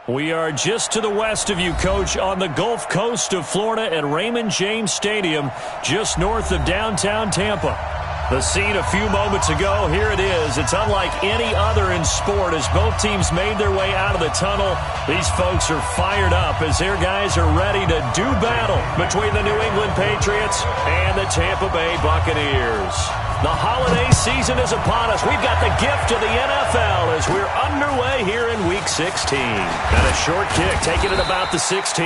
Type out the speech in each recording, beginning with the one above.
We are just to the west of you, Coach, on the Gulf Coast of Florida at Raymond James Stadium, just north of downtown Tampa. The scene a few moments ago, here it is. It's unlike any other in sport as both teams made their way out of the tunnel. These folks are fired up as their guys are ready to do battle between the New England Patriots and the Tampa Bay Buccaneers. The holiday season is upon us. We've got the gift of the NFL as we're underway here in Week 16. And a short kick taking it about the 16.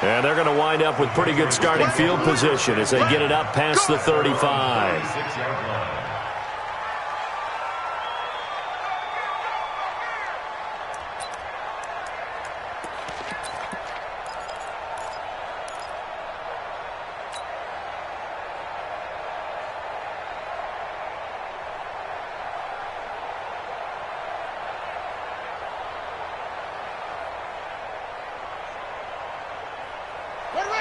And they're going to wind up with pretty good starting field position as they get it up past the 35.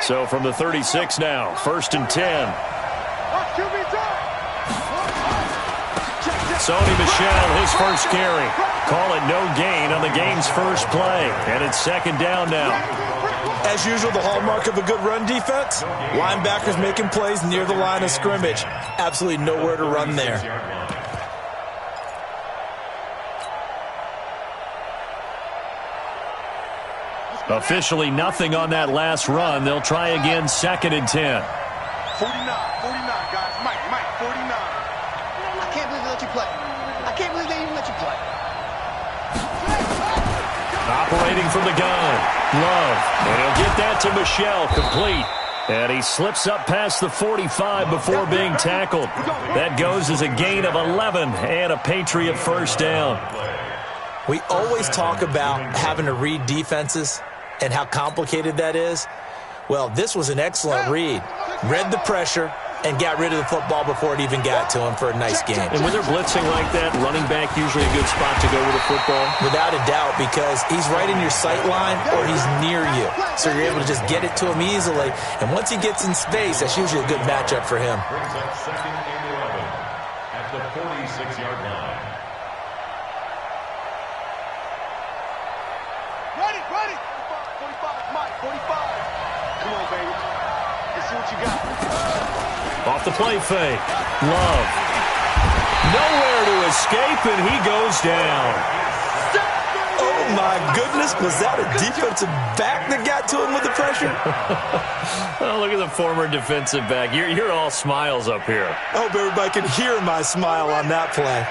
So from the 36 now, 1st and 10. Sony Michel, his first carry. Call it no gain on the game's first play. And it's 2nd down now. As usual, the hallmark of a good run defense, linebackers making plays near the line of scrimmage. Absolutely nowhere to run there. Officially nothing on that last run. They'll try again, 2nd and 10. 49, guys. Mike, 49. I can't believe they let you play. I can't believe they even let you play. Operating from the gun. Love. And he'll get that to Michel, complete. And he slips up past the 45 before being tackled. That goes as a gain of 11 and a Patriot first down. We always talk about having to read defenses and how complicated that is. Well, this was an excellent read. Read the pressure and got rid of the football before it even got to him for a nice game. And when they're blitzing like that, running back usually a good spot to go with the football? Without a doubt, because he's right in your sight line or he's near you. So you're able to just get it to him easily. And once he gets in space, that's usually a good matchup for him. Brings up 2nd and 11 at the 46-yard line. Ready. 45, Mike, 45. Come on, baby. Let's see what you got. Off the play fake. Love. Nowhere to escape, and he goes down. Oh, my goodness. Was that a defensive back that got to him with the pressure? Oh, look at the former defensive back. You're all smiles up here. I hope everybody can hear my smile on that play.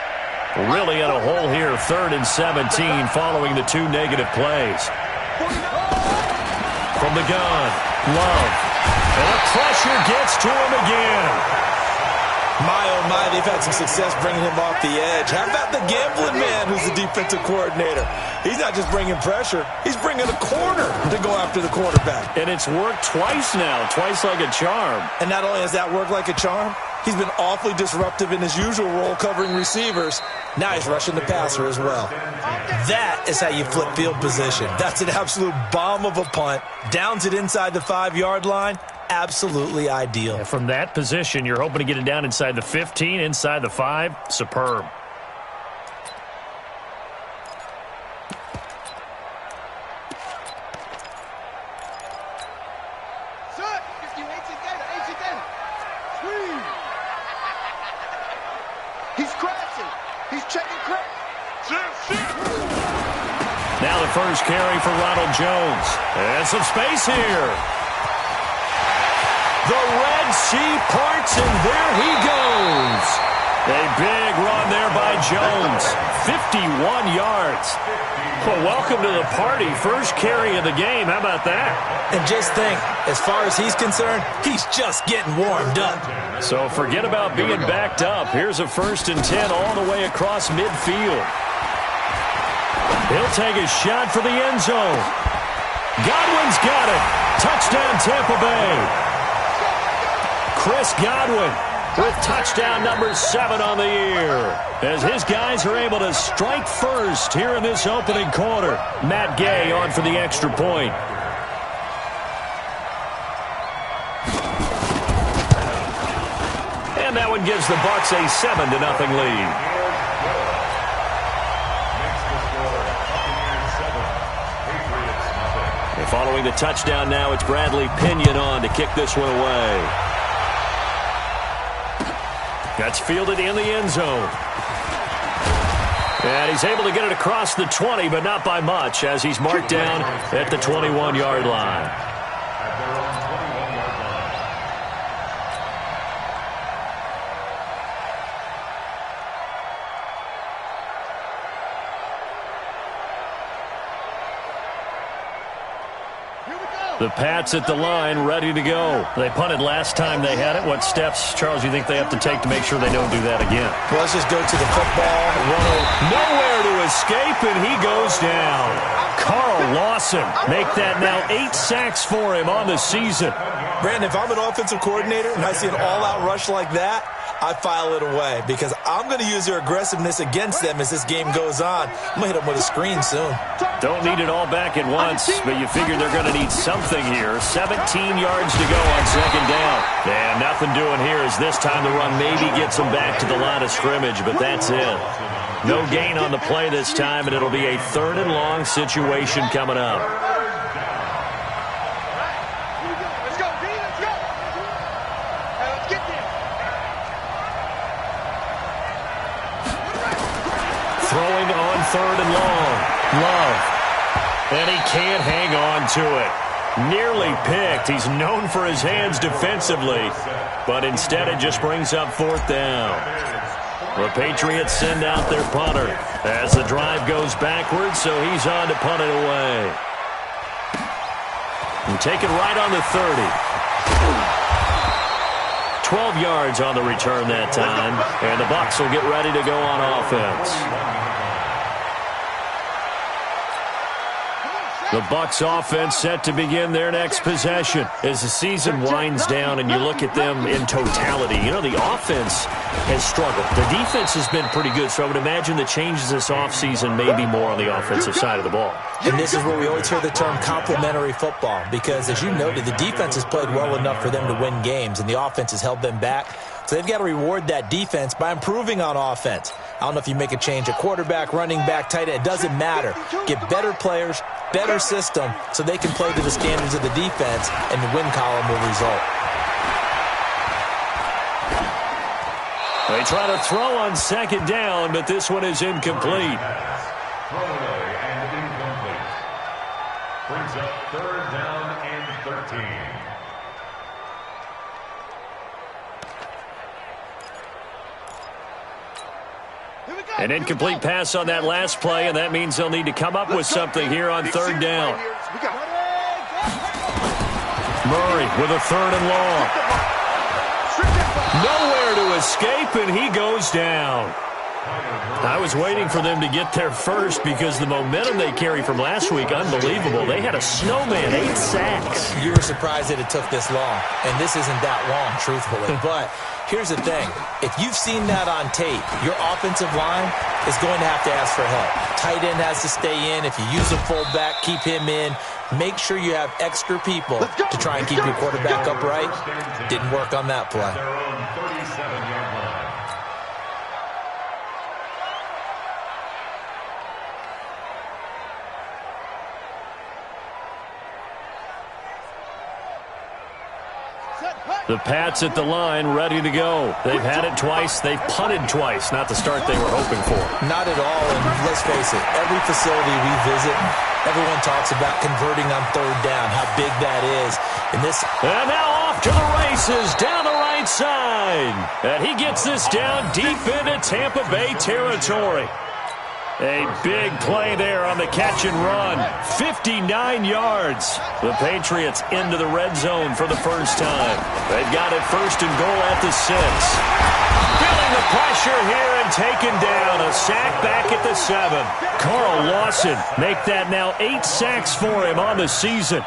Really in a hole here, 3rd and 17 following the 2 negative plays. From the gun, Love. And the pressure gets to him again. My, oh, my, they've had some success bringing him off the edge. How about the gambling man who's the defensive coordinator? He's not just bringing pressure. He's bringing a corner to go after the quarterback. And it's worked twice now, twice like a charm. And not only has that worked like a charm, he's been awfully disruptive in his usual role covering receivers. Now he's rushing the passer as well. That is how you flip field position. That's an absolute bomb of a punt. Downs it inside the 5-yard line. Absolutely ideal. And from that position, you're hoping to get it down inside the 15, inside the 5. Superb. He's crashing. He's checking crack. Now the first carry for Ronald Jones. And some space here. The Red Sea parts, and there he goes. A big run there by Jones. 51 yards. Well, welcome to the party. First carry of the game. How about that? And just think, as far as he's concerned, he's just getting warmed up. So forget about being backed up. Here's a 1st and 10 all the way across midfield. He'll take a shot for the end zone. Godwin's got it. Touchdown, Tampa Bay. Chris Godwin with touchdown number 7 on the year as his guys are able to strike first here in this opening quarter. Matt Gay on for the extra point. And that one gives the Bucs a 7-0 lead. following the touchdown now, it's Bradley Pinion on to kick this one away. That's fielded in the end zone. And he's able to get it across the 20, but not by much, as he's marked down at the 21-yard line. The Pats at the line, ready to go. They punted last time they had it. What steps, Charles, you think they have to take to make sure they don't do that again? Well, let's just go to the football. Nowhere to escape, and he goes down. Carl Lawson make that now 8 sacks for him on the season. Brandon, if I'm an offensive coordinator and I see an all-out rush like that, I file it away because I'm going to use their aggressiveness against them as this game goes on. I'm going to hit them with a screen soon. Don't need it all back at once, but you figure they're going to need something here. 17 yards to go on second down. And nothing doing here as this time the run maybe gets them back to the line of scrimmage, but that's it. No gain on the play this time, and it'll be a 3rd and long situation coming up. Throwing on 3rd and long. Love. And he can't hang on to it. Nearly picked. He's known for his hands defensively, but instead it just brings up 4th down. The Patriots send out their punter as the drive goes backwards, so he's on to punt it away. And take it right on the 30. 12 yards on the return that time, and the Bucs will get ready to go on offense. The Bucs offense set to begin their next possession. As the season winds down and you look at them in totality, you know, the offense has struggled. The defense has been pretty good, so I would imagine the changes this offseason may be more on the offensive side of the ball. And this is where we always hear the term complementary football because, as you noted, the defense has played well enough for them to win games, and the offense has held them back. So they've got to reward that defense by improving on offense. I don't know if you make a change at quarterback, running back, tight end. It doesn't matter. Get better players, better system, so they can play to the standards of the defense, and the win column will result. They try to throw on second down, but this one is incomplete. Throwaway and incomplete. Brings up 3rd down and 13. An incomplete pass on that last play, and that means they'll need to come up with something here on 3rd down. Murray with a 3rd and long. Nowhere to escape, and he goes down. I was waiting for them to get there first because the momentum they carry from last week, unbelievable. They had a snowman, 8 sacks. You were surprised that it took this long, and this isn't that long, truthfully. But here's the thing. If you've seen that on tape, your offensive line is going to have to ask for help. Tight end has to stay in. If you use a fullback, keep him in. Make sure you have extra people to try and keep your quarterback upright. Didn't work on that play. Their own 37-yard line. The Pats at the line, ready to go. They've had it twice. They've punted twice. Not the start they were hoping for. Not at all, and let's face it, every facility we visit, everyone talks about converting on 3rd down, how big that is. And now off to the races, down the right side. And he gets this down deep into Tampa Bay territory. A big play there on the catch and run. 59 yards. The Patriots into the red zone for the first time. They've got it 1st and goal at the 6. Feeling the pressure here and taken down. A sack back at the 7. Carl Lawson make that now 8 sacks for him on the season.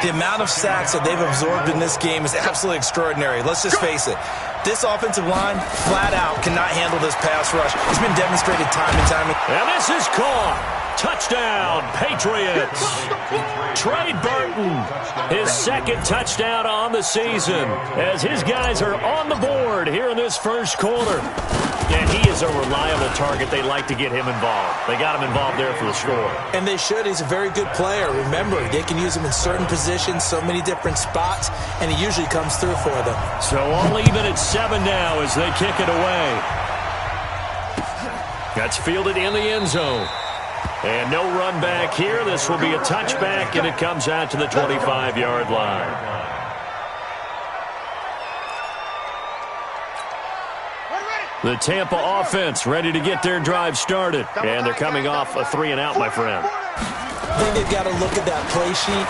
The amount of sacks that they've absorbed in this game is absolutely extraordinary. Let's just face it. This offensive line, flat out, cannot handle this pass rush. It's been demonstrated time and time again. And this is caught. Touchdown, Patriots. Trey Burton, his second touchdown on the season, as his guys are on the board here in this first quarter. And he is a reliable target. They like to get him involved. They got him involved there for the score. And they should. He's a very good player. Remember, they can use him in certain positions, so many different spots, and he usually comes through for them. So all even at 7 now as they kick it away. That's fielded in the end zone. And no run back here. This will be a touchback, and it comes out to the 25-yard line. The Tampa offense ready to get their drive started. And they're coming off a 3-and-out, my friend. I think they've got to look at that play sheet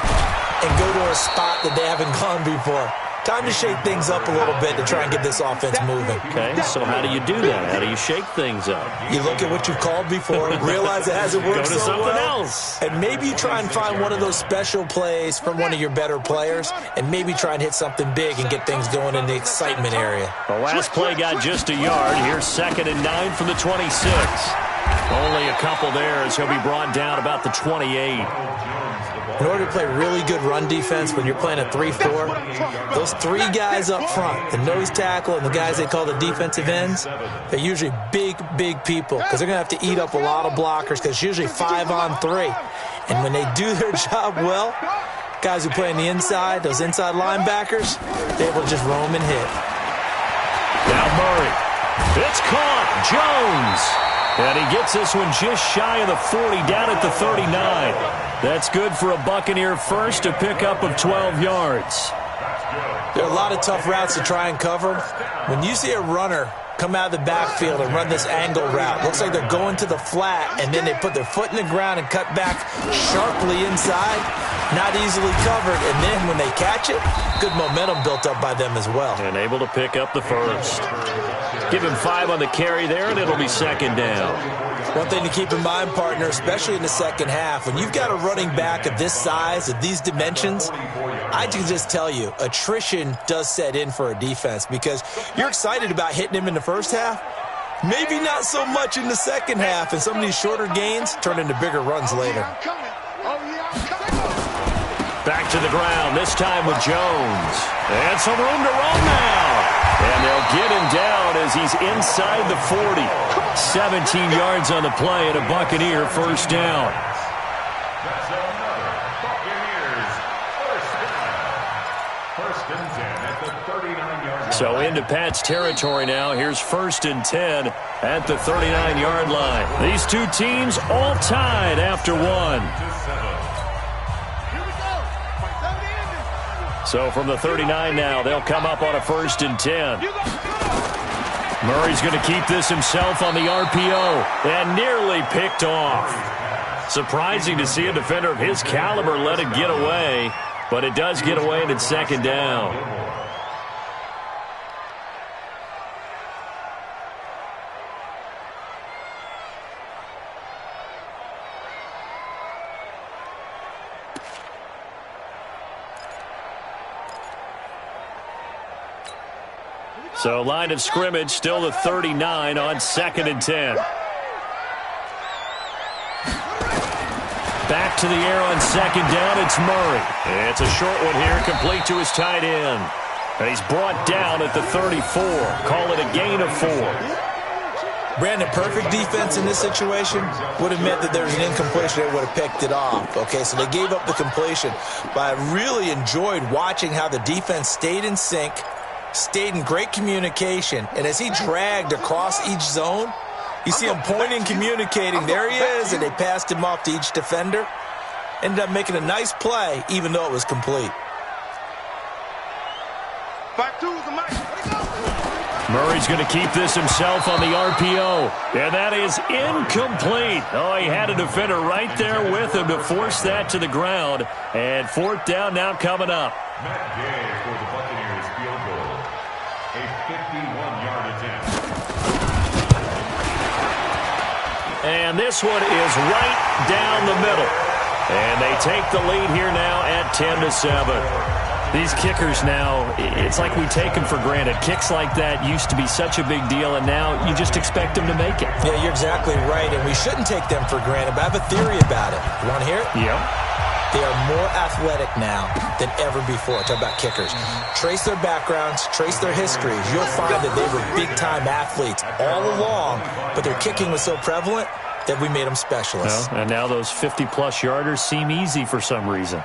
and go to a spot that they haven't gone before. Time to shake things up a little bit to try and get this offense moving. Okay, so how do you do that? How do you shake things up? You look at what you've called before, realize it hasn't worked so well. Go to something else. And maybe you try and find one of those special plays from one of your better players, and maybe try and hit something big and get things going in the excitement area. The last play got just a yard. Here's 2nd and 9 from the 26. Only a couple there as he'll be brought down about the 28. In order to play really good run defense when you're playing a 3-4, those 3 guys up front, the nose tackle and the guys they call the defensive ends, they're usually big, big people because they're going to have to eat up a lot of blockers because it's usually 5-on-3. And when they do their job well, guys who play on the inside, those inside linebackers, they're able to just roam and hit. Now Murray. It's caught. Jones. And he gets this one just shy of the 40, down at the 39. That's good for a Buccaneer first, a pickup of 12 yards. There are a lot of tough routes to try and cover. When you see a runner come out of the backfield and run this angle route, looks like they're going to the flat, and then they put their foot in the ground and cut back sharply inside, not easily covered. And then when they catch it, good momentum built up by them as well. And able to pick up the first. Give him 5 on the carry there, and it'll be 2nd down. One thing to keep in mind, partner, especially in the second half, when you've got a running back of this size, of these dimensions, I can just tell you, attrition does set in for a defense because you're excited about hitting him in the first half. Maybe not so much in the second half, and some of these shorter gains turn into bigger runs later. Back to the ground, this time with Jones. And some room to run now. And they'll get him down as he's inside the 40. 17 yards on the play and a Buccaneer first down. That's another Buccaneers first down. 1st and 10 at the 39-yard line. So into Pat's territory now. Here's 1st and 10 at the 39-yard line. These two teams all tied after 1. So from the 39 now, they'll come up on a 1st and 10. Murray's going to keep this himself on the RPO and nearly picked off. Surprising to see a defender of his caliber let it get away, but it does get away and it's 2nd down. So line of scrimmage still the 39 on 2nd and 10. Back to the air on 2nd down, it's Murray. It's a short one here, complete to his tight end. And he's brought down at the 34. Call it a gain of 4. Brandon, perfect defense in this situation would have meant that there was an incompletion. They would have picked it off. Okay, so they gave up the completion. But I really enjoyed watching how the defense stayed in sync, stayed in great communication, and as he dragged across each zone, you see him pointing, communicating. There he is, and they passed him off to each defender. Ended up making a nice play, even though it was complete. Murray's going to keep this himself on the RPO, and that is incomplete. Oh, he had a defender right there with him to force that to the ground, and 4th down now coming up. Matt Gay for the Buccaneers field goal. A 51-yard attempt. And this one is right down the middle. And they take the lead here now at 10-7. These kickers now, it's like we take them for granted. Kicks like that used to be such a big deal, and now you just expect them to make it. Yeah, you're exactly right, and we shouldn't take them for granted, but I have a theory about it. You want to hear it? Yeah. They are more athletic now than ever before. Talk about kickers. Trace their backgrounds, trace their histories. You'll find that they were big-time athletes all along, but their kicking was so prevalent that we made them specialists. Well, and now those 50-plus yarders seem easy for some reason.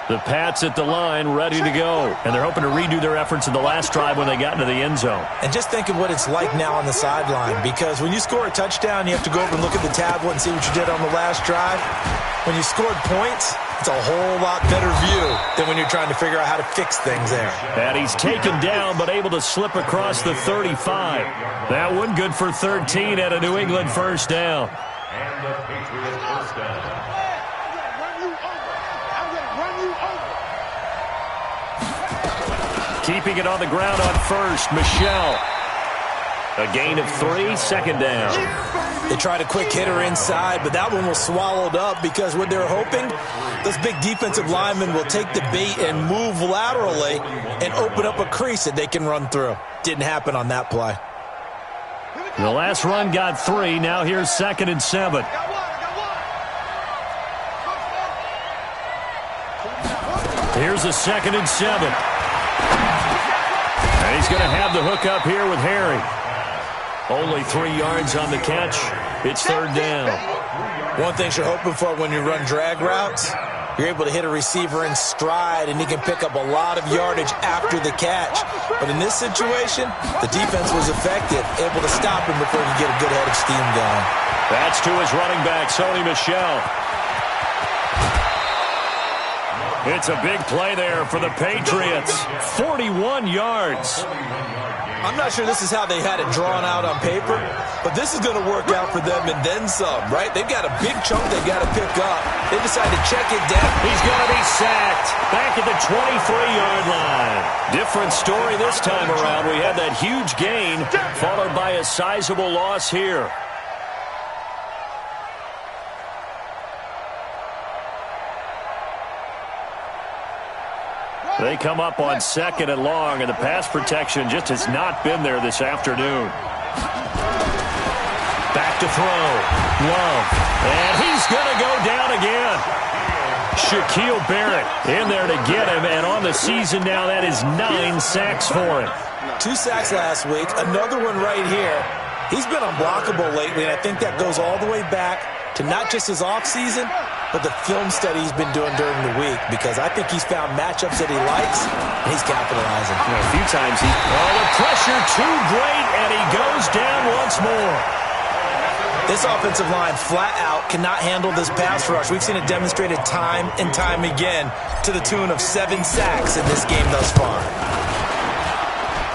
The Pats at the line, ready to go. And they're hoping to redo their efforts in the last drive when they got into the end zone. And just think of what it's like now on the sideline, because when you score a touchdown, you have to go over and look at the tablet and see what you did on the last drive. When you scored points, it's a whole lot better view than when you're trying to figure out how to fix things there. And he's taken down, but able to slip across the 35. That one good for 13 at a New England first down. And the Patriots first down. Keeping it on the ground on first, Michelle. A gain of 3, second down. They tried a quick hitter inside, but that one was swallowed up because what they're hoping, those big defensive linemen will take the bait and move laterally and open up a crease that they can run through. Didn't happen on that play. The last run got 3. Now here's 2nd and 7. Here's a 2nd and 7. And he's going to have the hook up here with Harry. Only 3 yards on the catch. It's 3rd down. One thing you're hoping for when you run drag routes, you're able to hit a receiver in stride, and he can pick up a lot of yardage after the catch. But in this situation, the defense was effective, able to stop him before he could get a good head of steam going. That's to his running back, Sony Michel. It's a big play there for the Patriots. 41 yards. I'm not sure this is how they had it drawn out on paper, but this is going to work out for them and then some, right? They've got a big chunk they've got to pick up. They decide to check it down. He's going to be sacked back at the 23-yard line. Different story this time around. We had that huge gain followed by a sizable loss here. They come up on 2nd and long, and the pass protection just has not been there this afternoon. Back to throw. Love. And he's going to go down again. Shaquille Barrett in there to get him, and on the season now, that is 9 sacks for him. 2 sacks last week, another one right here. He's been unblockable lately, and I think that goes all the way back to not just his offseason, but the film study he's been doing during the week, because I think he's found matchups that he likes, and he's capitalizing. A few times the pressure too great, and he goes down once more. This offensive line flat out cannot handle this pass rush. We've seen it demonstrated time and time again to the tune of 7 sacks in this game thus far.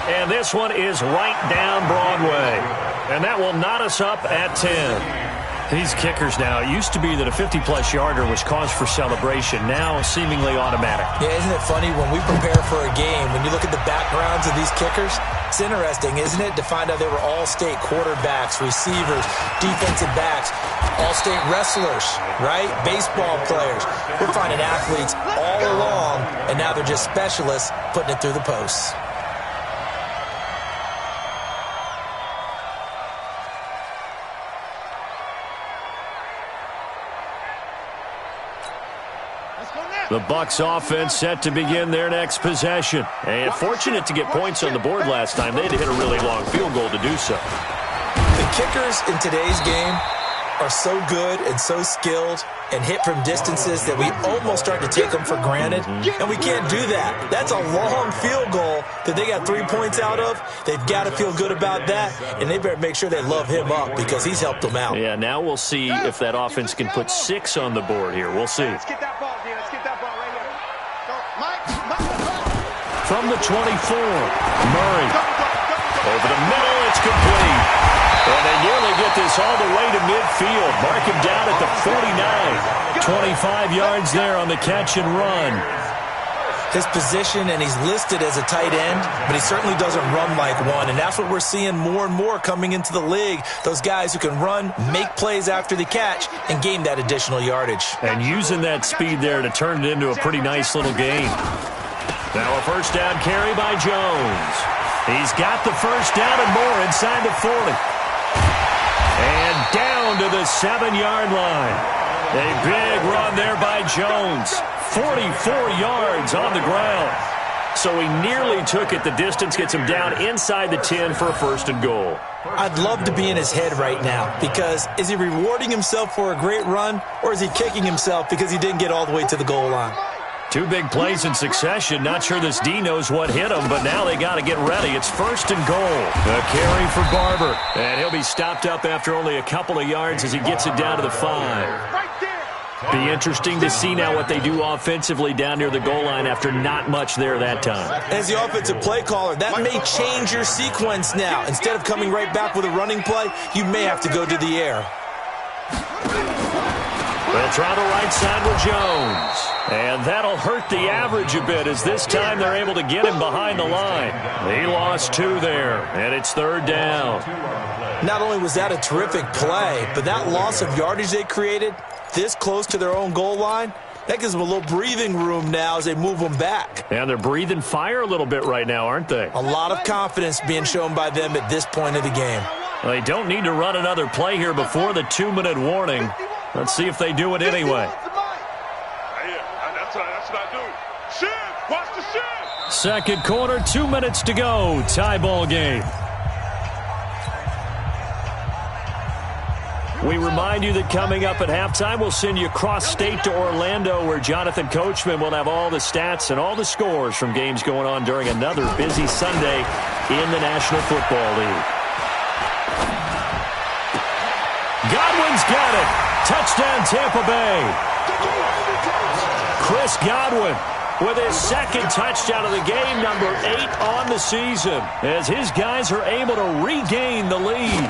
And this one is right down Broadway. And that will knot us up at 10. These kickers now, it used to be that a 50-plus yarder was cause for celebration, now seemingly automatic. Yeah, isn't it funny when we prepare for a game, when you look at the backgrounds of these kickers, it's interesting, isn't it, to find out they were all-state quarterbacks, receivers, defensive backs, all-state wrestlers, right? Baseball players. We're finding athletes all along, and now they're just specialists putting it through the posts. The Bucs offense set to begin their next possession. And fortunate to get points on the board last time. They had to hit a really long field goal to do so. The kickers in today's game are so good and so skilled and hit from distances that we almost start to take them for granted. And we can't do that. That's a long field goal that they got 3 points out of. They've got to feel good about that, and they better make sure they love him up because he's helped them out. Yeah, now we'll see if that offense can put 6 on the board here. We'll see. Let's get that ball, D. Let's get that ball right here. Go, Mike. From the 24, Murray. Over the middle, it's complete. And they nearly get this all the way to midfield. Mark him down at the 49. 25 yards there on the catch and run. His position, and he's listed as a tight end, but he certainly doesn't run like one, and that's what we're seeing more and more coming into the league. Those guys who can run, make plays after the catch, and gain that additional yardage. And using that speed there to turn it into a pretty nice little game. Now a first down carry by Jones. He's got the first down and more inside the 40. And down to the 7-yard line. A big run there by Jones. 44 yards on the ground. So he nearly took it the distance, gets him down inside the 10 for a first and goal. I'd love to be in his head right now, because is he rewarding himself for a great run, or is he kicking himself because he didn't get all the way to the goal line? Two big plays in succession. Not sure this D knows what hit him, but now they got to get ready. It's first and goal. A carry for Barber. And he'll be stopped up after only a couple of yards as he gets it down to the 5. Be interesting to see now what they do offensively down near the goal line after not much there that time. As the offensive play caller, that may change your sequence now. Instead of coming right back with a running play, you may have to go to the air. They'll try the right side with Jones. And that'll hurt the average a bit, as this time they're able to get him behind the line. He lost 2 there, and it's third down. Not only was that a terrific play, but that loss of yardage they created this close to their own goal line, that gives them a little breathing room now as they move them back. And they're breathing fire a little bit right now, aren't they? A lot of confidence being shown by them at this point of the game. Well, they don't need to run another play here before the 2-minute warning. Let's see if they do it anyway. That's what I do. Shin! Watch the shin! Second quarter, 2 minutes to go. Tie ball game. We remind you that coming up at halftime, we'll send you cross-state to Orlando, where Jonathan Coachman will have all the stats and all the scores from games going on during another busy Sunday in the National Football League. Godwin's got it. Touchdown, Tampa Bay. Chris Godwin with his second touchdown of the game, number 8 on the season, as his guys are able to regain the lead.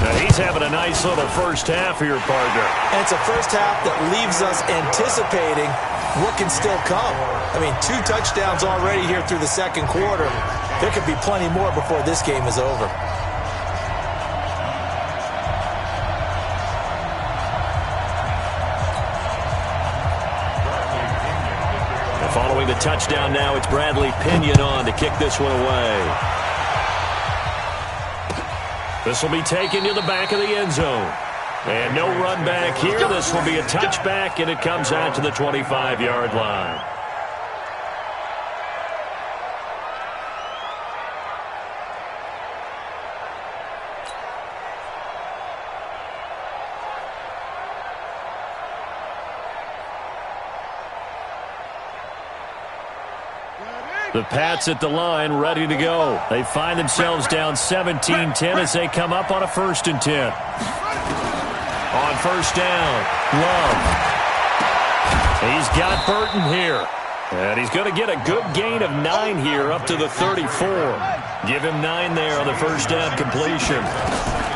Now he's having a nice little first half here, partner. And it's a first half that leaves us anticipating what can still come. I mean, 2 touchdowns already here through the second quarter. There could be plenty more before this game is over. Following the touchdown now, it's Bradley Pinion on to kick this one away. This will be taken to the back of the end zone. And no run back here. This will be a touchback, and it comes out to the 25-yard line. The Pats at the line, ready to go. They find themselves down 17-10 as they come up on a 1st and 10. On first down, Love. He's got Burton here. And he's going to get a good gain of 9 here up to the 34. Give him 9 there on the first down completion.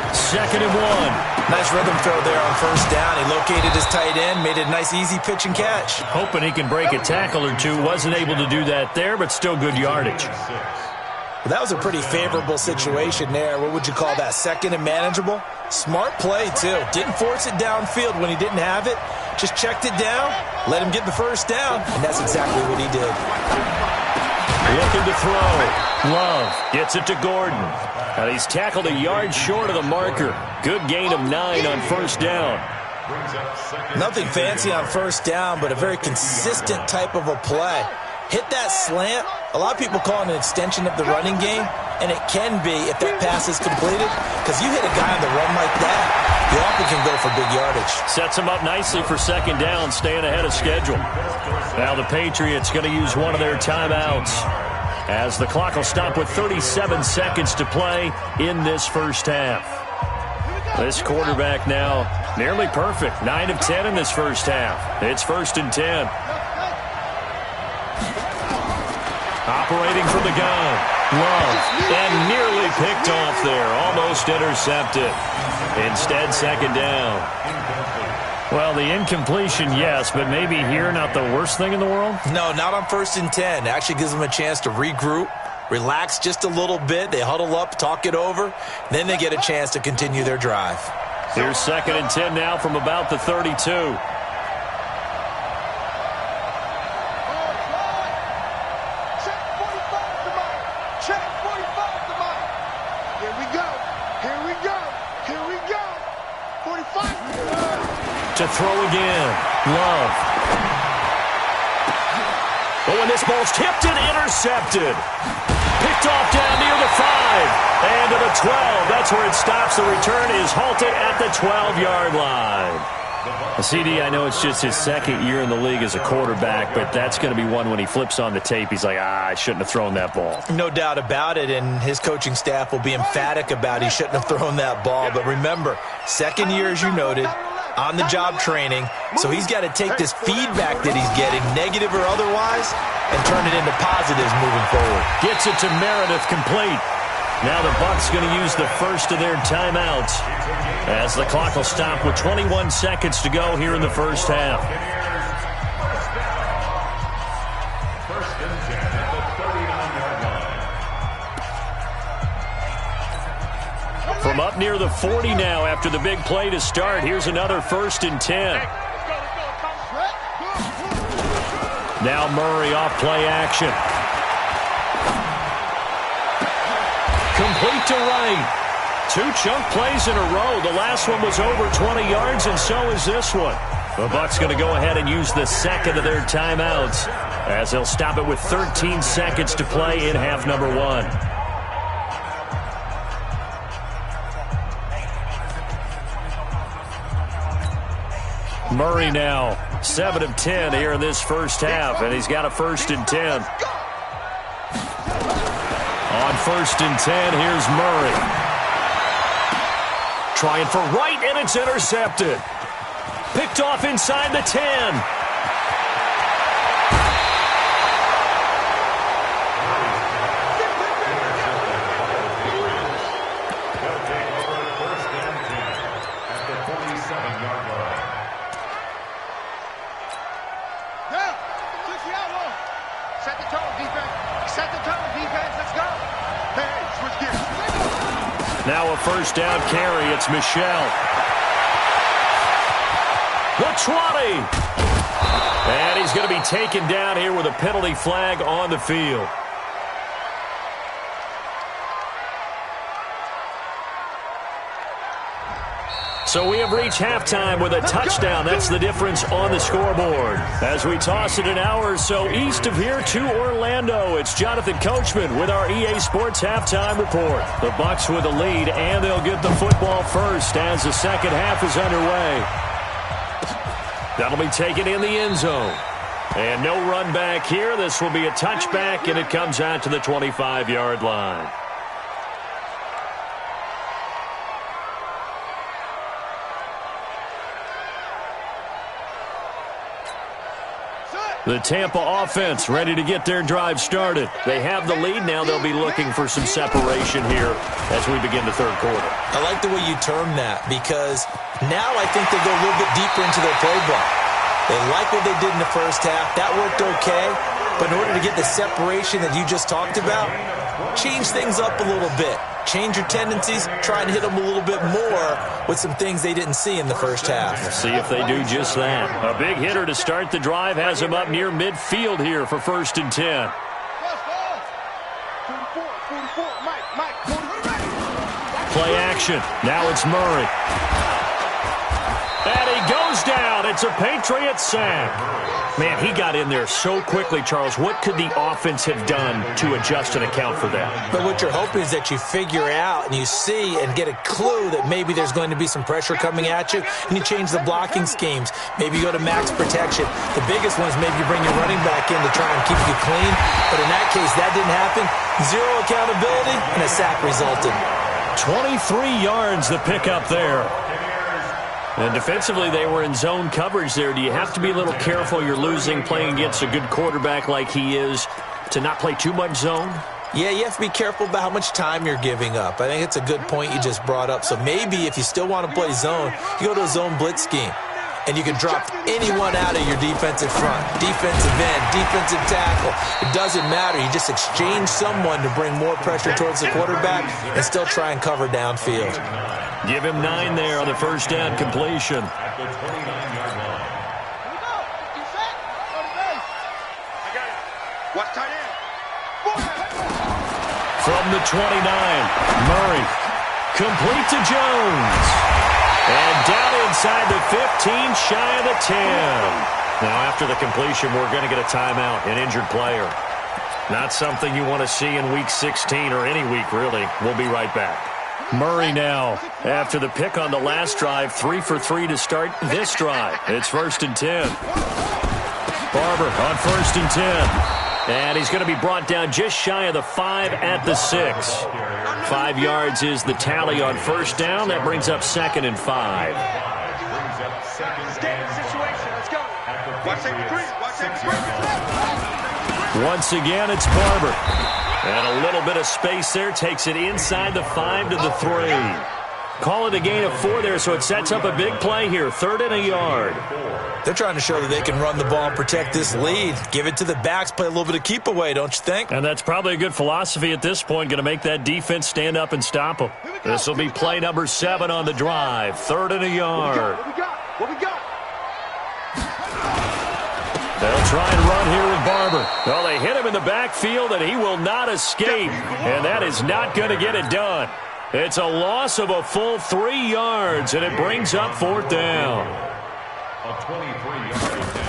2nd and 1. Nice rhythm throw there on first down. He located his tight end, made it a nice easy pitch and catch. Hoping he can break a tackle or two. Wasn't able to do that there, but still good yardage. Well, that was a pretty favorable situation there. What would you call that? 2nd and manageable? Smart play, too. Didn't force it downfield when he didn't have it. Just checked it down, let him get the first down, and that's exactly what he did. Looking to throw. Love gets it to Gordon. And he's tackled a yard short of the marker. Good gain of 9 on first down. Nothing fancy on first down, but a very consistent type of a play. Hit that slant. A lot of people call it an extension of the running game, and it can be if that pass is completed, because you hit a guy on the run like that, you often can go for big yardage. Sets him up nicely for 2nd down, staying ahead of schedule. Now the Patriots going to use one of their timeouts, as the clock will stop with 37 seconds to play in this first half. This quarterback now nearly perfect. 9 of 10 in this first half. It's 1st and 10. Operating from the gun. Love. And nearly picked off there. Almost intercepted. Instead, 2nd down. Well, the incompletion, yes, but maybe here not the worst thing in the world? No, not on 1st and 10. It actually gives them a chance to regroup, relax just a little bit. They huddle up, talk it over. Then they get a chance to continue their drive. Here's 2nd and 10 now from about the 32. To throw again. Love. But when this ball's tipped and intercepted. Picked off down near the 5. And to the 12. That's where it stops. The return is halted at the 12-yard line. CD, I know it's just his 2nd year in the league as a quarterback, but that's going to be one when he flips on the tape. He's like, I shouldn't have thrown that ball. No doubt about it, and his coaching staff will be emphatic about he shouldn't have thrown that ball. But remember, 2nd year, as you noted, on-the-job training, so he's got to take this feedback that he's getting, negative or otherwise, and turn it into positives moving forward. Gets it to Meredith, complete. Now the Bucs going to use the first of their timeouts as the clock will stop with 21 seconds to go here in the first half. First and 10 at the 39-yard line. From up near the 40 now after the big play to start, here's another 1st and 10. Now Murray off play action. Complete to right. 2 chunk plays in a row. The last one was over 20 yards, and so is this one. The Bucs going to go ahead and use the 2nd of their timeouts as they'll stop it with 13 seconds to play in half number 1. Murray now 7 of 10 here in this first half, and he's got a 1st and 10. On 1st and 10, here's Murray. Trying for right, and it's intercepted. Picked off inside the 10. They'll take over 1st and 10 at the 47-yard line. Now, switch the outlaw. Set the tone, defense. Set the tone, defense. Let's go. Hey, switch gears. Now a 1st down carry. It's Michelle. The 20. And he's going to be taken down here with a penalty flag on the field. So we have reached halftime with a touchdown. That's the difference on the scoreboard. As we toss it an hour or so east of here to Orlando, it's Jonathan Coachman with our EA Sports Halftime Report. The Bucs with the lead, and they'll get the football first as the second half is underway. That'll be taken in the end zone. And no run back here. This will be a touchback, and it comes out to the 25-yard line. The Tampa offense ready to get their drive started. They have the lead. Now they'll be looking for some separation here as we begin the third quarter. I like the way you term that, because now I think they go a little bit deeper into their playbook. They like what they did in the first half. That worked okay. But in order to get the separation that you just talked about, change things up a little bit. Change your tendencies, try and hit them a little bit more with some things they didn't see in the first half. We'll see if they do just that. A big hitter to start the drive has him up near midfield here for 1st and 10. 44, Mike, 44. Play action. Now it's Murray. And he goes down. It's a Patriots sack. Man, he got in there so quickly, Charles. What could the offense have done to adjust and account for that? But what you're hoping is that you figure out and you see and get a clue that maybe there's going to be some pressure coming at you, and you change the blocking schemes. Maybe you go to max protection. The biggest one is maybe you bring your running back in to try and keep you clean. But in that case, that didn't happen. Zero accountability, and a sack resulted. 23 yards the pickup there. And defensively, they were in zone coverage there. Do you have to be a little careful? You're losing, playing against a good quarterback like he is, to not play too much zone? Yeah, you have to be careful about how much time you're giving up. I think it's a good point you just brought up. So maybe if you still want to play zone, you go to a zone blitz scheme. and you can drop anyone out of your defensive front. Defensive end, defensive tackle. It doesn't matter. You just exchange someone to bring more pressure towards the quarterback and still try and cover downfield. Give him 9 there on the first down completion. At the 29-yard line. Watch tight end. From the 29, Murray. Complete to Jones. And down inside the 15, shy of the 10. Now, after the completion, we're going to get a timeout, an injured player. Not something you want to see in Week 16 or any week, really. We'll be right back. Murray now, after the pick on the last drive, 3 for 3 to start this drive. It's 1st and 10. Barber on 1st and 10. And he's going to be brought down just shy of the 5 at the 6. 5 yards is the tally on first down. That brings up 2nd and 5. Once again, it's Barber. And a little bit of space there takes it inside the 5 to the 3. Call it a gain of 4 there, so it sets up a big play here. 3rd and a yard. They're trying to show that they can run the ball and protect this lead. Give it to the backs, play a little bit of keep away, don't you think? And that's probably a good philosophy at this point, going to make that defense stand up and stop them. This will be play number 7 on the drive. 3rd and a yard. What we got? They'll try and run here with Barber. Well, they hit him in the backfield, and he will not escape. And that is not going to get it done. It's a loss of a full 3 yards, and it brings up 4th down. A 23-yard attempt.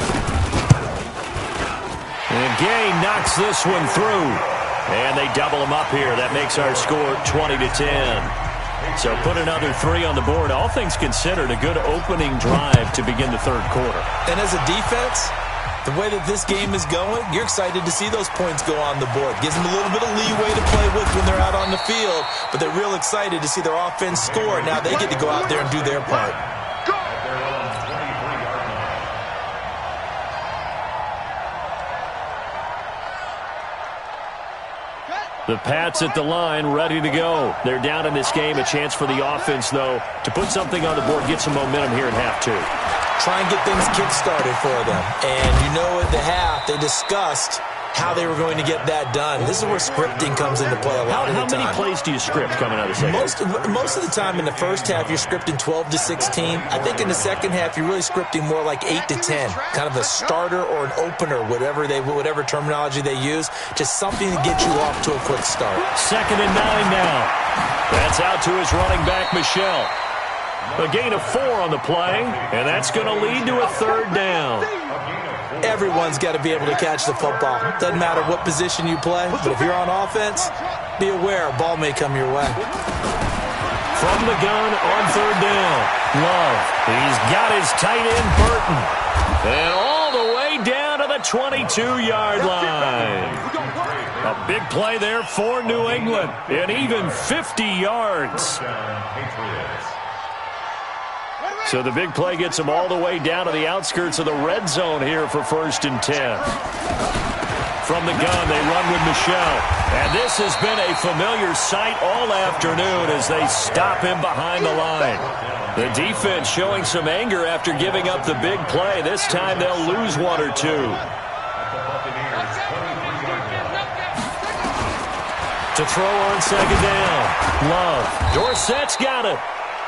And Gay knocks this one through. And they double him up here. That makes our score 20 to 10. So put another 3 on the board. All things considered, a good opening drive to begin the 3rd quarter. And as a defense, the way that this game is going, you're excited to see those points go on the board. Gives them a little bit of leeway to play with when they're out on the field, but they're real excited to see their offense score. Now they get to go out there and do their part. The Pats at the line, ready to go. They're down in this game. A chance for the offense, though, to put something on the board, get some momentum here in half 2. Try and get things kick-started for them. And you know at the half, they discussed how they were going to get that done. This is where scripting comes into play a lot of the time. How many plays do you script coming out of the second? Most of the time in the first half, you're scripting 12 to 16. I think in the second half, you're really scripting more like 8 to 10. Kind of a starter or an opener, whatever terminology they use. Just something to get you off to a quick start. 2nd and 9 now. That's out to his running back, Michelle. A gain of 4 on the play, and that's going to lead to a 3rd down. Everyone's got to be able to catch the football. Doesn't matter what position you play, but if you're on offense, be aware a ball may come your way. From the gun on 3rd down, Love. He's got his tight end, Burton. And all the way down to the 22-yard line. A big play there for New England, and even 50 yards. So the big play gets them all the way down to the outskirts of the red zone here for 1st and 10. From the gun, they run with Michelle. And this has been a familiar sight all afternoon as they stop him behind the line. The defense showing some anger after giving up the big play. This time they'll lose 1 or 2. To throw on 2nd down. Love. Dorsett's got it.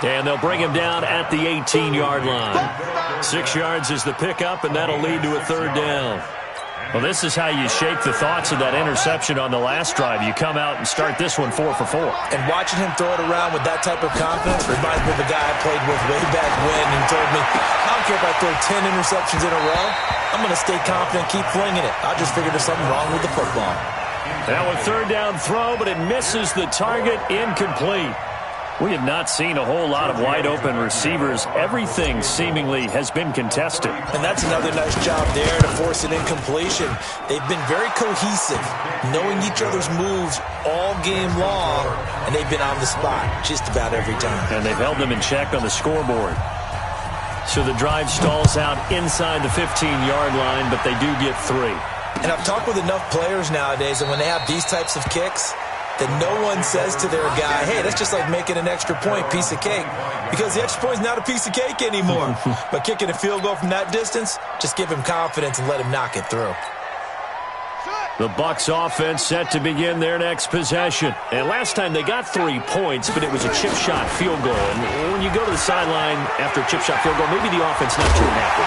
And they'll bring him down at the 18-yard line. 6 yards is the pickup, and that'll lead to a 3rd down. Well, this is how you shake the thoughts of that interception on the last drive. You come out and start this one 4 for 4. And watching him throw it around with that type of confidence reminds me of a guy I played with way back when and told me, I don't care if I throw 10 interceptions in a row. I'm going to stay confident, keep flinging it. I just figured there's something wrong with the football. Now a 3rd down throw, but it misses the target, incomplete. We have not seen a whole lot of wide-open receivers. Everything seemingly has been contested. And that's another nice job there to force an incompletion. They've been very cohesive, knowing each other's moves all game long, and they've been on the spot just about every time. And they've held them in check on the scoreboard. So the drive stalls out inside the 15-yard line, but they do get 3. And I've talked with enough players nowadays, and when they have these types of kicks, that no one says to their guy, hey, that's just like making an extra point, piece of cake. Because the extra point is not a piece of cake anymore. But kicking a field goal from that distance, just give him confidence and let him knock it through. The Bucs offense set to begin their next possession. And last time they got 3 points, but it was a chip shot field goal. And when you go to the sideline after a chip shot field goal, maybe the offense not too happy.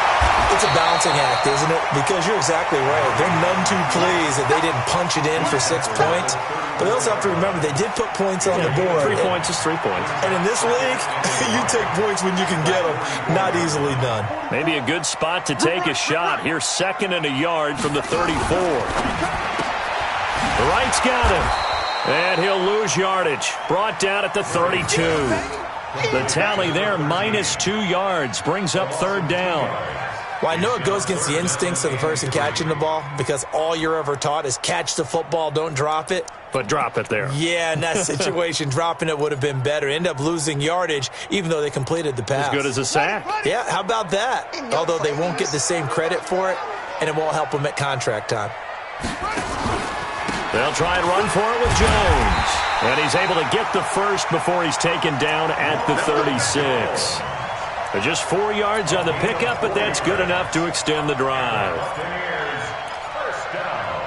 It's a balancing act, isn't it? Because you're exactly right. They're none too pleased that they didn't punch it in for 6 points. But they also have to remember they did put points on the board. 3 points is 3 points. And in this league, you take points when you can get them. Not easily done. Maybe a good spot to take a shot. Here's 2nd and a yard from the 34. Wright's got him. And he'll lose yardage. Brought down at the 32. The tally there, -2 yards. Brings up 3rd down. Well, I know it goes against the instincts of the person catching the ball because all you're ever taught is catch the football, don't drop it. But drop it there. Yeah, in that situation, dropping it would have been better. End up losing yardage, even though they completed the pass. As good as a sack. Yeah, how about that? Although they won't get the same credit for it, and it won't help them at contract time. They'll try and run for it with Jones. And he's able to get the first before he's taken down at the 36. Just 4 yards on the pickup, but that's good enough to extend the drive. First down.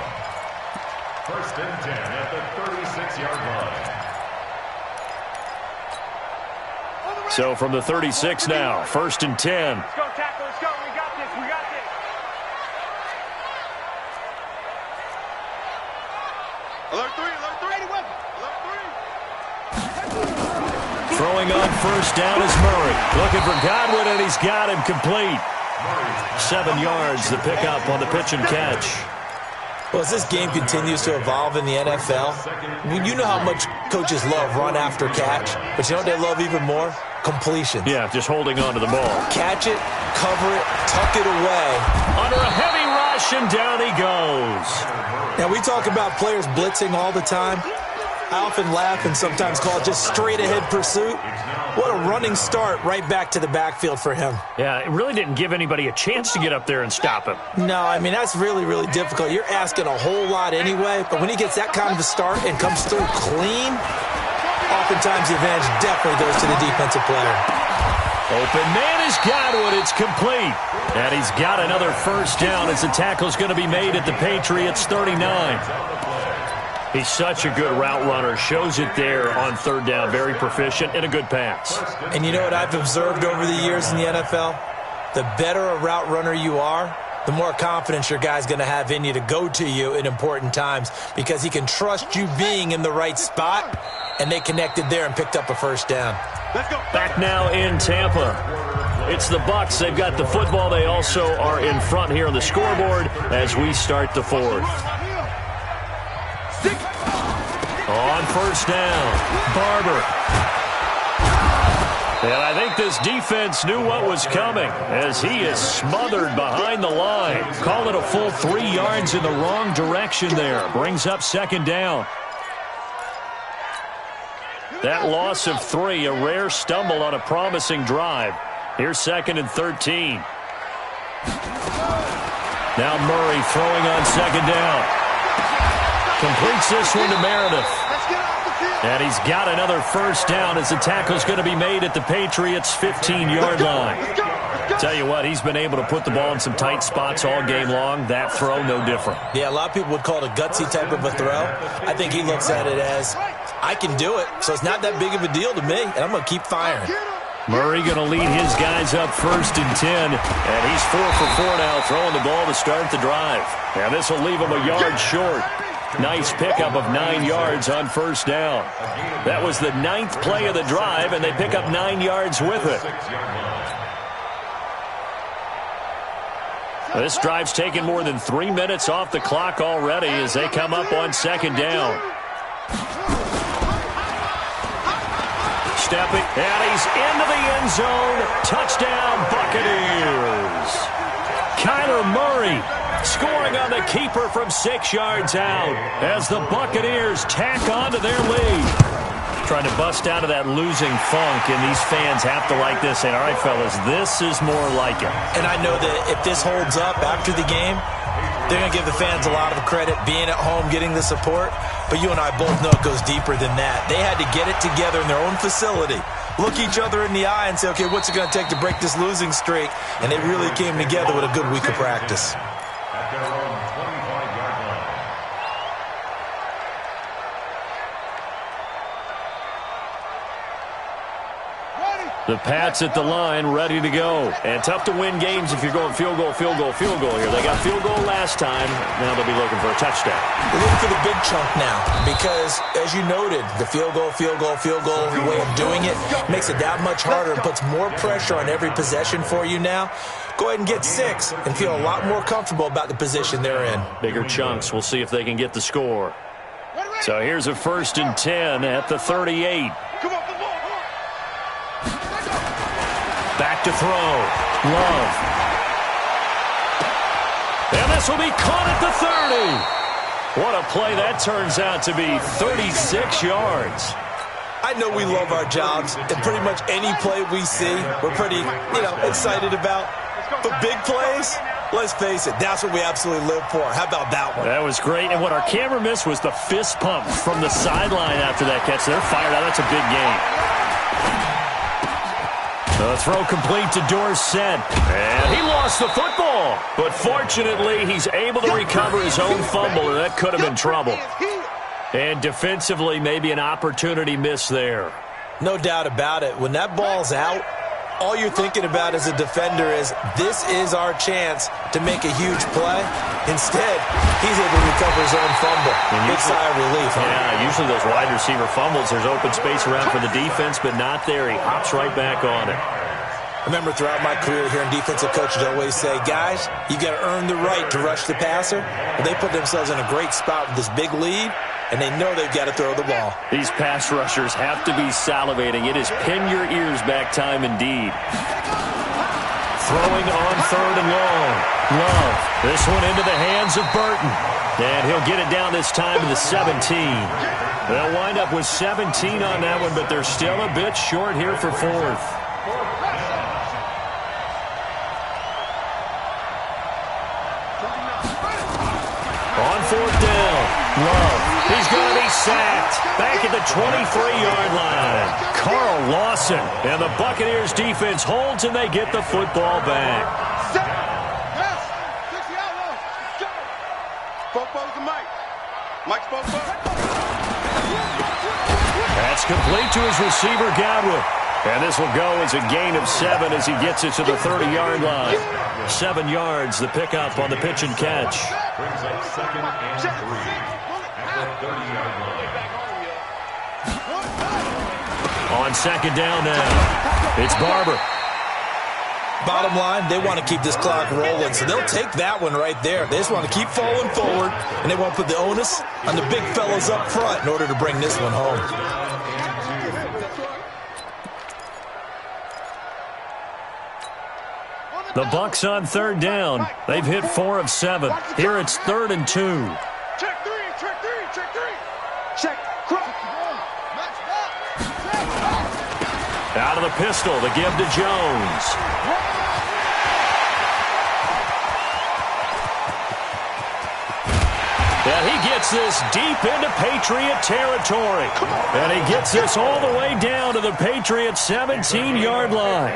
1st and 10 at the 36-yard line. So from the 36 now, 1st and 10. Let's go, tackle. Let's go. We got this. We got this. Alert 3. Alert 3. Alert 3. Throwing on 1st down is Murray. Looking for Godwin, and he's got him complete. 7 yards, the pickup on the pitch and catch. Well, as this game continues to evolve in the NFL, you know how much coaches love run after catch, but you know what they love even more? Completions. Yeah, just holding on to the ball. Catch it, cover it, tuck it away. Under a heavy rush, and down he goes. Now, we talk about players blitzing all the time. I often laugh and sometimes call it just straight-ahead pursuit. What a running start right back to the backfield for him. Yeah, it really didn't give anybody a chance to get up there and stop him. No, I mean, that's really, really difficult. You're asking a whole lot anyway, but when he gets that kind of a start and comes through clean, oftentimes the advantage definitely goes to the defensive player. Open man is Godwin. It's complete. And he's got another 1st down as the tackle's going to be made at the Patriots' 39. He's such a good route runner. Shows it there on 3rd down. Very proficient and a good pass. And you know what I've observed over the years in the NFL? The better a route runner you are, the more confidence your guy's going to have in you to go to you in important times because he can trust you being in the right spot, and they connected there and picked up a 1st down. Let's go. Back now in Tampa. It's the Bucs. They've got the football. They also are in front here on the scoreboard as we start the 4th. On 1st down, Barber. And I think this defense knew what was coming as he is smothered behind the line. Call it a full 3 yards in the wrong direction there. Brings up 2nd down. That loss of 3, a rare stumble on a promising drive. Here's 2nd and 13. Now Murray throwing on 2nd down. Completes this one to Meredith. And he's got another 1st down as the tackle's going to be made at the Patriots' 15-yard line. Tell you what, he's been able to put the ball in some tight spots all game long. That throw, no different. Yeah, a lot of people would call it a gutsy type of a throw. I think he looks at it as, I can do it, so it's not that big of a deal to me, and I'm going to keep firing. Murray going to lead his guys up 1st and 10, and he's 4 for 4 now, throwing the ball to start the drive. And this will leave him a yard short. Nice pickup of 9 yards on 1st down. That was the 9th play of the drive, and they pick up 9 yards with it. This drive's taken more than 3 minutes off the clock already as they come up on 2nd down. Stepping, and he's into the end zone. Touchdown, Buccaneers. Kyler Murray scoring on the keeper from 6 yards out as the Buccaneers tack on to their lead. Trying to bust out of that losing funk, and these fans have to like this. Saying, all right, fellas, this is more like it. And I know that if this holds up after the game, They're going to give the fans a lot of credit being at home, getting the support. But you and I both know it goes deeper than that. They had to get it together in their own facility, look each other in the eye and say, okay, what's it going to take to break this losing streak? And they really came together with a good week of practice. At their own 25-yard line. The Pats at the line, ready to go. And tough to win games if you're going field goal, field goal, field goal here. They got field goal last time. Now they'll be looking for a touchdown. They're looking for the big chunk now because, as you noted, the field goal way of doing it makes it that much harder and puts more pressure on every possession for you now. Go ahead and get 6 and feel a lot more comfortable about the position they're in. Bigger chunks. We'll see if they can get the score. So here's a 1st and 10 at the 38. Back to throw. Love. And this will be caught at the 30. What a play that turns out to be. 36 yards. I know we love our jobs, and pretty much any play we see, we're pretty, excited about. But big plays, let's face it, that's what we absolutely live for. How about that one? That was great. And what our camera missed was the fist pump from the sideline after that catch. They're fired out. That's a big game. The throw complete to Dorsett. And he lost the football. But fortunately, he's able to recover his own fumble, and that could have been trouble. And defensively, maybe an opportunity missed there. No doubt about it. When that ball's out, all you're thinking about as a defender is, this is our chance to make a huge play. Instead, he's able to recover his own fumble. Big sigh of relief. Huh? Yeah, usually those wide receiver fumbles, there's open space around for the defense, but not there. He hops right back on it. I remember throughout my career hearing defensive coaches always say, guys, you got to earn the right to rush the passer. But they put themselves in a great spot with this big lead, and they know they've got to throw the ball. These pass rushers have to be salivating. It is pin your ears back time indeed. Throwing on 3rd and long. Love. This one into the hands of Burton. And he'll get it down this time to the 17. They'll wind up with 17 on that one, but they're still a bit short here for 4th. On 4th down, Love. He's going to be sacked. Back at the 23-yard line. Carl Lawson. And the Buccaneers defense holds, and they get the football back. That's complete to his receiver, Godwin. And this will go as a gain of 7 as he gets it to the 30-yard line. 7 yards, the pickup on the pitch and catch. Brings up 2nd and 3 at the 30-yard line. On 2nd down now, it's Barber. Bottom line, they want to keep this clock rolling, so they'll take that one right there. They just want to keep falling forward, and they want to put the onus on the big fellas up front in order to bring this one home. The Bucs on 3rd down. They've hit 4 of 7. Here it's 3rd and 2. Check 3, check 3, check 3. Check. Out of the pistol to give to Jones. And he gets this deep into Patriot territory. And he gets this all the way down to the Patriots' 17-yard line.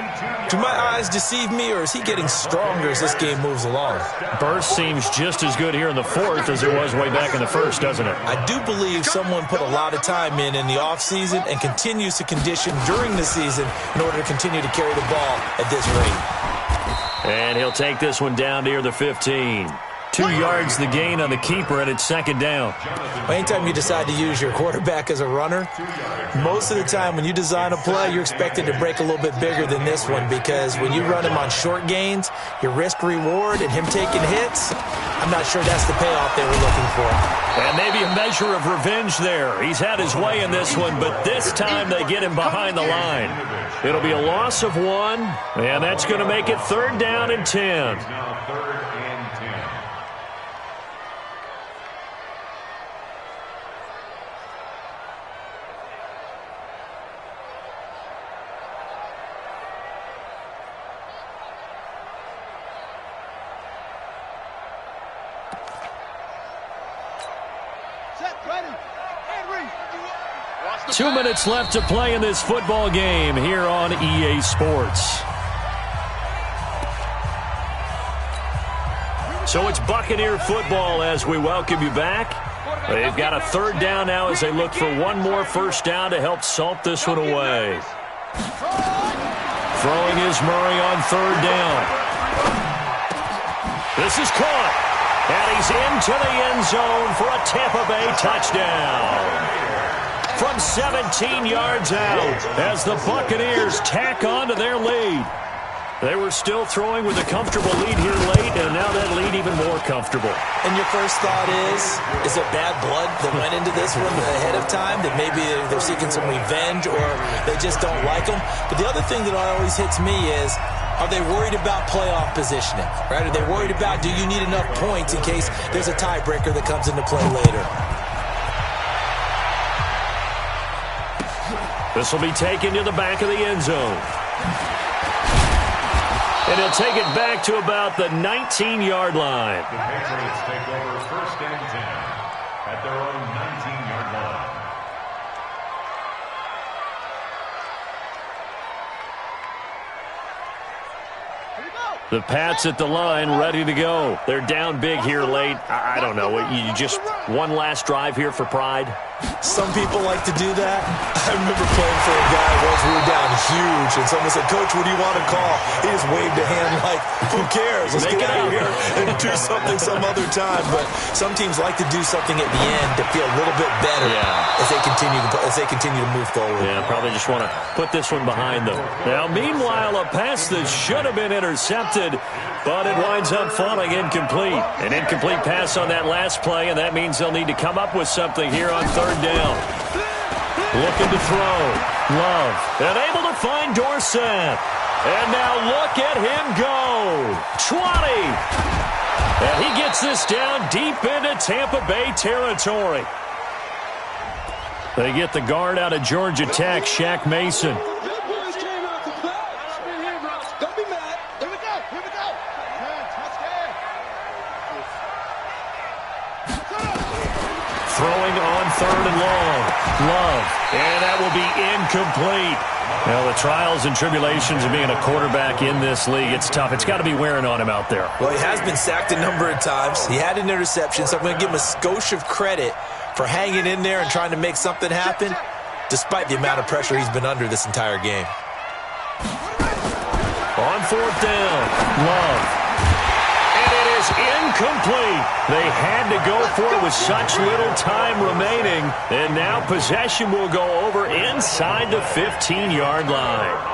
Do my eyes deceive me, or is he getting stronger as this game moves along? Burst seems just as good here in the 4th as it was way back in the 1st, doesn't it? I do believe someone put a lot of time in the offseason and continues to condition during the season in order to continue to carry the ball at this rate. And he'll take this one down near the 15. 2 yards the gain on the keeper, and it's 2nd down. Anytime you decide to use your quarterback as a runner, most of the time when you design a play, you're expected to break a little bit bigger than this one, because when you run him on short gains, your risk-reward and him taking hits, I'm not sure that's the payoff they were looking for. And maybe a measure of revenge there. He's had his way in this one, but this time they get him behind the line. It'll be a loss of 1, and that's going to make it 3rd down and 10. Now 3rd and 10. 2 minutes left to play in this football game here on EA Sports. So it's Buccaneer football as we welcome you back. They've got a third down now as they look for one more first down to help salt this one away. Throwing is Murray on third down. This is caught. And he's into the end zone for a Tampa Bay touchdown. From 17 yards out as the Buccaneers tack on to their lead. They were still throwing with a comfortable lead here late, and now that lead even more comfortable. And your first thought is it bad blood that went into this one ahead of time, that maybe they're seeking some revenge or they just don't like them? But the other thing that always hits me is, are they worried about playoff positioning? Right? Are they worried about, do you need enough points in case there's a tiebreaker that comes into play later? This will be taken to the back of the end zone. And he'll take it back to about the 19-yard line. The Patriots take over first and 10 at their own 19-yard line. The Pats at the line, ready to go. They're down big here late. I don't know. You just one last drive here for pride? Some people like to do that. I remember playing for a guy once we were down huge, and someone said, "Coach, what do you want to call?" He just waved a hand like, "Who cares? Let's get out of here and do something some other time." But some teams like to do something at the end to feel a little bit better as they continue to move forward. Yeah, probably just want to put this one behind them. Now, meanwhile, a pass that should have been intercepted, but it winds up falling incomplete. An incomplete pass on that last play, and that means they'll need to come up with something here on third down. Looking to throw. Love. And able to find Dorsett. And now look at him go. 20. And he gets this down deep into Tampa Bay territory. They get the guard out of Georgia Tech, Shaq Mason. Throwing on third and long. Love. And that will be incomplete. Well, the trials and tribulations of being a quarterback in this league, it's tough. It's got to be wearing on him out there. Well, he has been sacked a number of times. He had an interception, so I'm going to give him a skosh of credit for hanging in there and trying to make something happen, despite the amount of pressure he's been under this entire game. On fourth down, Love. Incomplete. They had to go for it with such little time remaining. And now possession will go over inside the 15-yard line.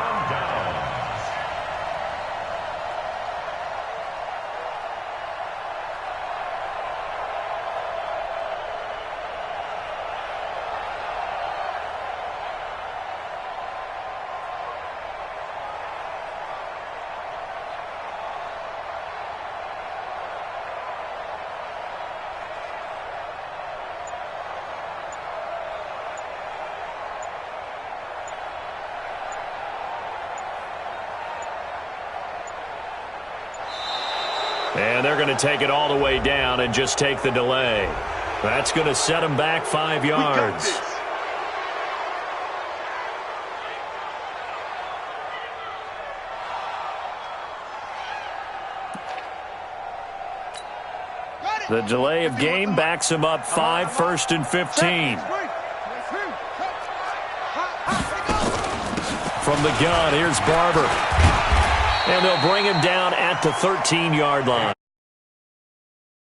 And they're going to take it all the way down and just take the delay. That's going to set them back 5 yards. The delay of game backs him up 5, 1st and 15. From the gun, here's Barber. And they'll bring him down at the 13-yard line.